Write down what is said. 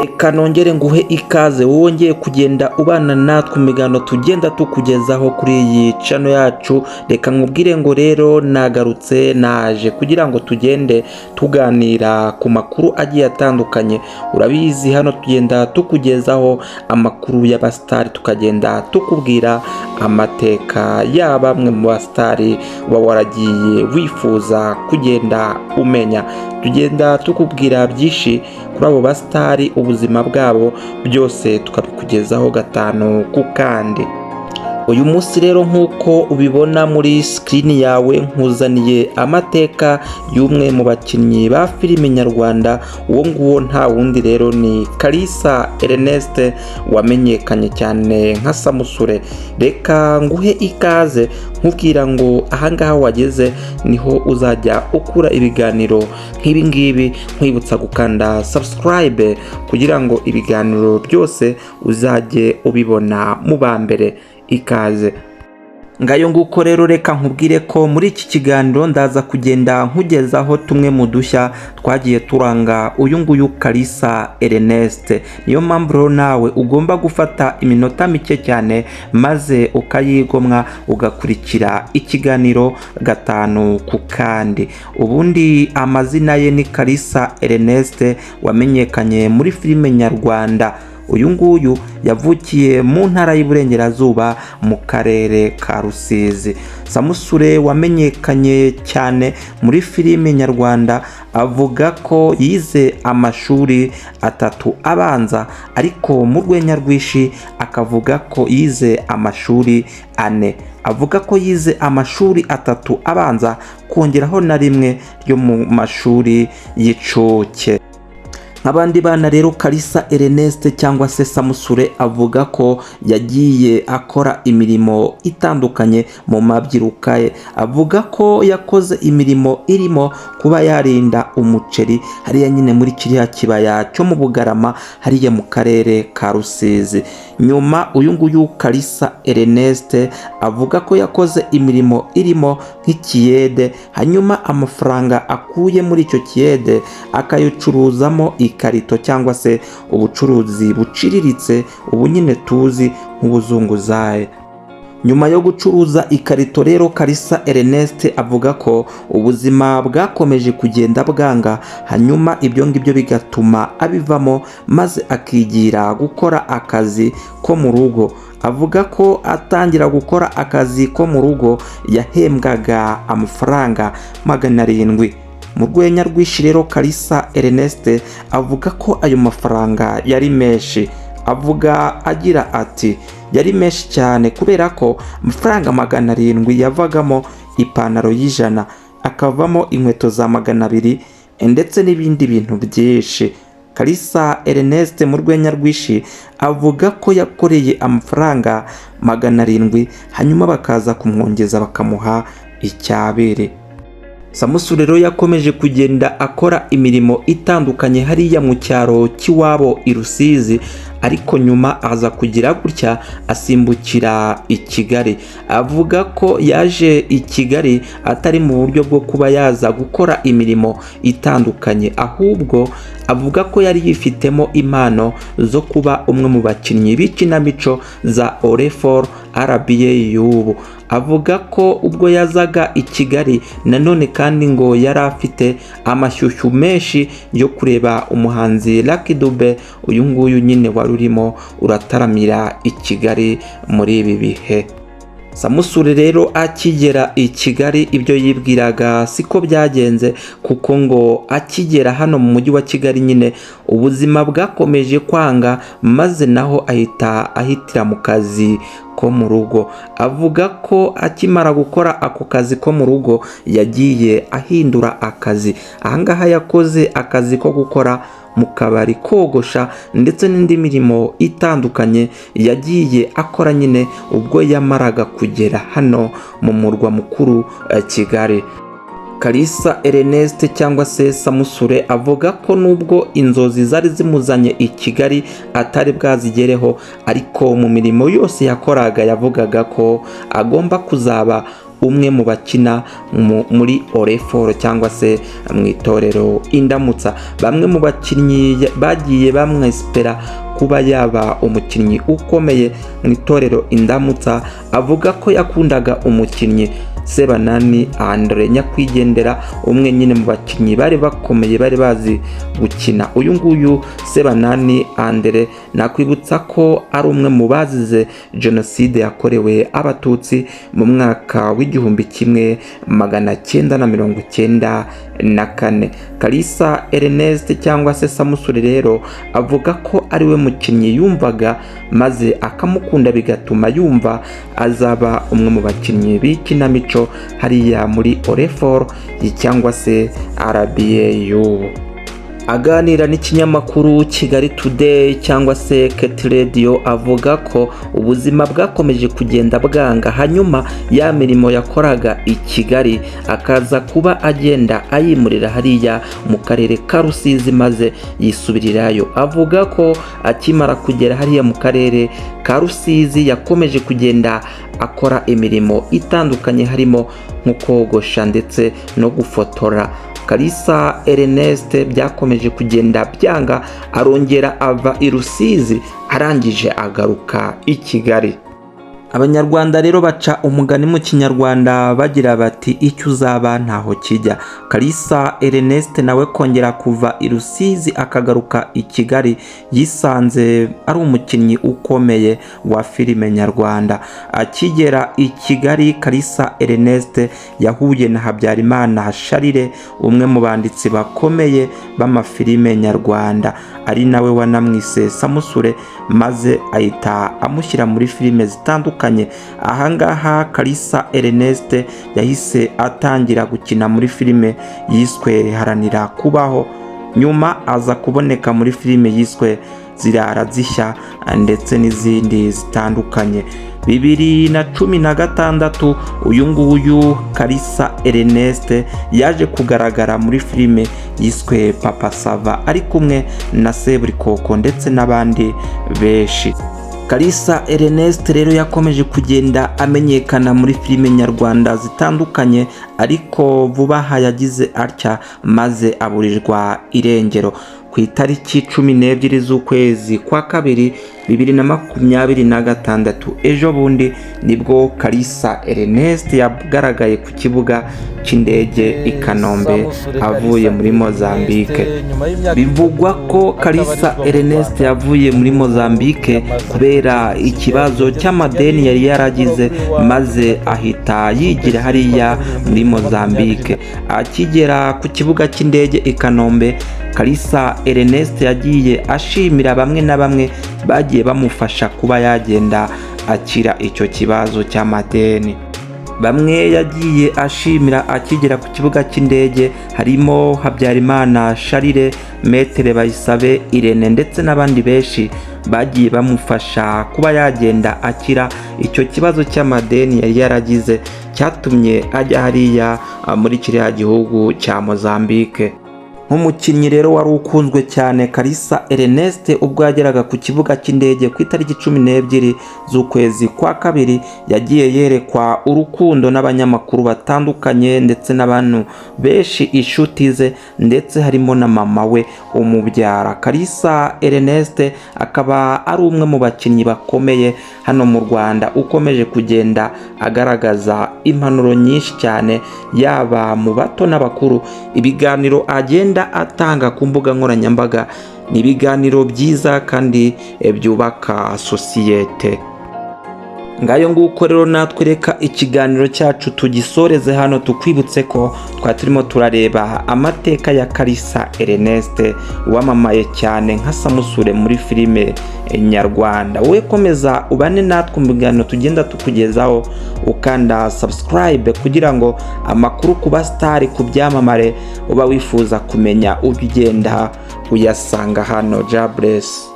reka nongere nguhe ikaze wongeye kugenda ubana natwe mu migano tugenda tukugezaho kuri iyi channel yacu. Reka nkubwire ngo rero nagarutse naje kugira ngo tugende tuganira ku makuru agiye atandukanye. Urabizi hano tugenda tukugezaho amakuru y'abastari, tukagenda tukubwira amateka ya bamwe mu bastari uba waragiye wifuza kugenda umenya. Tugenda tukubwira byinshi kuri abo bastari, ubuzima bwabo byose tukabikugezaho gatanu ku kandi. Uyu munsi rero nk'uko ubibona muri screen yawe, nkuzaniye amateka y'umwe mu bakinnyi ba filime nyarwanda. Uwo nguwo nta wundi rero ni Kalisa Ernest, wamenyekanye cyane nka Samusure. Reka nguhe ikaze nkubwira ngo ahangaha wageze niho uzajya ukura ibiganiro nk'ibi ngibi, nkwibutsa gukanda subscribe kugira ngo ibiganiro byose uzajye ubibona mu ba mbere. Ikaze ngayo nguko rero. Reka nkubwire ko muri iki kiganiro ndaza kugenda nkugezaho tumwe mu dushya twagiye turanga uyu nguyu Kalisa Ernest. Niyo mpamvu rero nawe ugomba gufata iminota mike cyane maze ukayigomwa ugakurikira ikiganiro gatanu ku kandi. Ubundi amazina ye ni Kalisa Ernest, wamenyekanye muri filime nyarwanda. Uyu nguyu yavukiye mu ntara y'Iburengerazuba mu karere ka Rusizi. Samusure wamenyekanye cyane muri filime nyarwanda avuga ko yize amashuri atatu abanza, ariko mu rwenya rwinshi akavuga ko yize amashuri ane. Avuga ko yize amashuri atatu abanza kongeraho na rimwe ryo mu mashuri y'incuke. Nk'abandi bana rero, Kalisa Ernest cyangwa se Samusure avuga ko yagiye akora imirimo itandukanye mu mabyiruka ye. Avuga ko yakoze imirimo irimo kuba yarinda umuceri hariya nyine muri kiriya kibaya cyo mu Bugarama hariya mu karere ka Rusizi. Nyuma uyu nguyu Kalisa Ernest avuga ko yakoze imirimo irimo nk'ikiyede, hanyuma amafaranga akuye muri icyo kiyede akayicuruzamo ikarito cyangwa se ubucuruzi buciriritse, ubu nyine tuzi nk'ubuzunguzayi. Nyuma yo gucuruza ikarito rero, Kalisa Ernest avuga ko ubuzima bwakomeje kugenda bwanga, hanyuma ibyo ngibyo bigatuma abivamo maze akigira gukora akazi ko mu rugo. Avuga ko atangira gukora akazi ko mu rugo yahembwaga amafaranga 700. Mu rwenya rwinshi rero, Kalisa Ernest avuga ko ayo mafaranga yari menshi. Avuga agira ati yari menshi cyane kubera ko amafaranga 700 yavagamo ipantaro y'ijana, akavamo inkweto za 200 ndetse n'ibindi bintu byinshi. Kalisa Ernest mu rwenya rwinshi avuga ko yakoreye amafaranga 700 hanyuma bakaza kumwongeza bakamuha icyabere. Samusure rero yakomeje kugenda akora imirimo itandukanye hariya mu cyaro cy'iwabo i Rusizi, ariko nyuma aza kugira gutya asimbukira i Kigali. Avuga ko yaje i Kigali atari mu buryo bwo kuba yaza gukora imirimo itandukanye, ahubwo avuga ko yari yifitemo impano zo kuba umwe mu bakinnyi b'ikinamico za Orefor RBA y'ubu. Avuga ko ubwo yazaga i Kigali nanone kandi ngo yari afite amashyushyu menshi yo kureba umuhanzi Lucky Dube, uyu nguyu nyine wari urimo urataramira i Kigali muri ibi bihe. Samusure rero akigera i Kigali ibyo yibwiraga siko byagenze, kuko ngo akigera hano mu mujyi wa Kigali nyine ubuzima bwakomeje kwanga, maze naho ahitira mu kazi ko mu rugo. Avuga ko akimara gukora ako kazi ko mu rugo yagiye ahindura akazi. Ahangaha yakoze akazi ko gukora mu kabari, kogosha ndetse n'indi mirimo itandukanye yagiye akora nyine ubwo yamaraga kugera hano mu murwa mukuru Kigali. Kalisa Ernest cyangwa se Samusure avuga ko nubwo inzozi zari zimuzanye i Kigali atari bwazigereho, ariko mu mirimo yose yakoraga yavugaga ko agomba kuzaba umwe mu bakina muri Oreforo cyangwa se mu itorero Indamutsa. Bamwe mu bakinnyi bagiye bamwespera kuba yaba umukinnyi ukomeye mu itorero Indamutsa, avuga ko yakundaga umukinnyi Sebanani Andre nyakwigendera, umwe nyine mu bakinnyi bari bakomeye bari bazi gukina. Uyu nguyu Sebanani Andre nakwibutsa ko ari umwe mu bazize jenoside yakorewe abatutsi mu mwaka w'1994. Kalisa Ernest cyangwa se Samusure rero avuga ko ari we mukinnyi yumvaga maze akamukunda, bigatuma yumva azaba umwe mu bakinnyi b'ikinamico hariya muri Oreforo cyangwa se RBA. Aganira n'ikinyamakuru Kigali Today cyangwa se Keti Radio, avuga ko ubuzima bwakomeje kugenda bwanga, hanyuma ya mirimo yakoraga i Kigali akaza kuba agenda ayimurira hariya mu karere ka Rusizi maze yisubirirayo. Avuga ko akimara kugera hariya mu karere ka Rusizi yakomeje kugenda akora imirimo itandukanye harimo nko kogosha ndetse no gufotora. Kalisa Ernest byakomeje kugenda byanga, arongera ava i Rusizi, arangije agaruka i Kigali. Abanyarwanda rero baca umugani mu kinyarwanda bagira bati icyo uzaba ntaho kijya. Kalisa Ernest nawe kongera kuva i Rusizi akagaruka i Kigali, yisanze ari umukinnyi ukomeye wa filime nyarwanda. Akigera i Kigali, Kalisa Ernest yahuye na Habyarimana Charles, umwe mu banditsi bakomeye b'amafilime nyarwanda, ari nawe wanamwise Samusure, maze ahita amushyira muri filime zitandukanye. Ahangaha Kalisa Ernest yahise atangira gukina muri filime yiswe Haranira Kubaho, nyuma aza kuboneka muri filime yiswe Zirara Zishya ndetse n'izindi zitandukanye. 2016 uyu nguyu Kalisa Ernest yaje kugaragara muri filime yiswe Papa Sava ari kumwe na Seburikoko ndetse n'abandi benshi. Kalisa Ernest rero yakomeje kugenda amenyekana muri filime nyarwanda zitandukanye, ariko vuba aha yagize atya maze aburirwa irengero. Ku itariki 12 z'ukwezi kwa kabiri 2026, ejo bundi nibwo Kalisa Ernest yagaragaye ku kibuga cy'indege i Kanombe avuye muri Mozambique. Bivugwa ko Kalisa Ernest yavuye muri Mozambique kubera ikibazo cy'amadeni yari yaragize, maze ahita yigira hariya muri Mozambique. Akigera ku kibuga cy'indege i Kanombe, Kalisa Ernest yagiye ashimira bamwe na bamwe bagiye bamufasha kuba yagenda akira icyo kibazo cy'amadeni. Bamwe yagiye ashimira akigera ku kibuga cy'indege harimo Habyarimana Charles, Maître Bayisabe Irene ndetse n'abandi benshi bagiye bamufasha kuba yagenda akira icyo kibazo cy'amadeni yari yaragize, cyatumye ajya hariya muri kiriya gihugu cya Mozambique. Nk'umukinnyi rero wari ukunzwe cyane, Kalisa Ernest ubwo yageraga ku kibuga cy'indege ku itariki 12 z'ukwezi kwa kabiri yagiye yerekwa urukundo n'abanyamakuru batandukanye ndetse n'abantu benshi, inshuti ze ndetse harimo na mama we umubyara. Kalisa Ernest akaba ari umwe mu bakinnyi bakomeye hano mu Rwanda ukomeje kugenda agaragaza impanuro nyinshi cyane, yaba mu bato n'abakuru. Ibiganiro agenda atanga ku mbuga nkoranyambaga ni ibiganiro byiza kandi byubaka sosiyete. Ngayo nguko rero natwe reka ikiganiro cyacu tugisoreze hano, tukwibutse ko turimo turareba amateka ya Kalisa Ernest wamamaye cyane nka Samusure muri filime nyarwanda. Wowe komeza ubane natwe mu biganiro tugenda tukugezaho, ukanda subscribe kugira ngo amakuru ku basitari ku byamamare uba wifuza kumenya ugenda uyasanga hano. God bless.